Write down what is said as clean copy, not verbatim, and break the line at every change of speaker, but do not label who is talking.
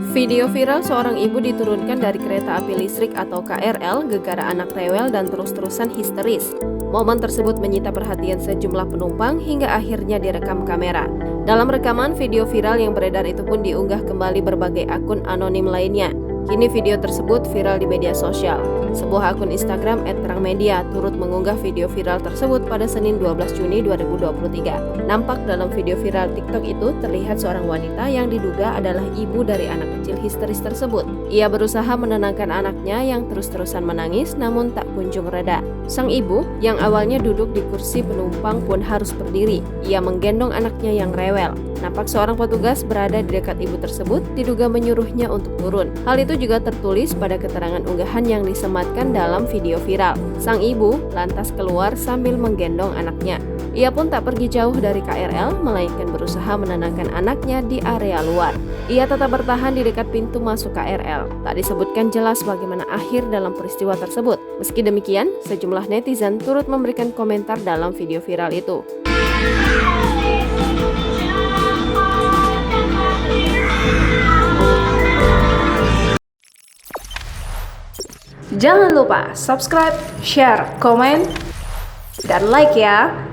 Video viral seorang ibu diturunkan dari kereta api listrik atau KRL gegara anak rewel dan terus-terusan histeris. Momen tersebut menyita perhatian sejumlah penumpang hingga akhirnya direkam kamera. Dalam rekaman video viral yang beredar itu pun diunggah kembali berbagai akun anonim lainnya. Kini video tersebut viral di media sosial. Sebuah akun Instagram @terangmedia turut mengunggah video viral tersebut pada Senin 12 Juni 2023. Nampak dalam video viral TikTok itu terlihat seorang wanita yang diduga adalah ibu dari anak kecil histeris tersebut. Ia berusaha menenangkan anaknya yang terus-terusan menangis namun tak kunjung reda. Sang ibu yang awalnya duduk di kursi penumpang pun harus berdiri. Ia menggendong anaknya yang rewel. Nampak seorang petugas berada di dekat ibu tersebut diduga menyuruhnya untuk turun. Hal itu juga tertulis pada keterangan unggahan yang disematkan dalam video viral. Sang ibu lantas keluar sambil menggendong anaknya. Ia pun tak pergi jauh dari KRL, melainkan berusaha menenangkan anaknya di area luar. Ia tetap bertahan di dekat pintu masuk KRL. Tak disebutkan jelas bagaimana akhir dalam peristiwa tersebut. Meski demikian, sejumlah netizen turut memberikan komentar dalam video viral itu. Jangan lupa subscribe, share, komen, dan like ya!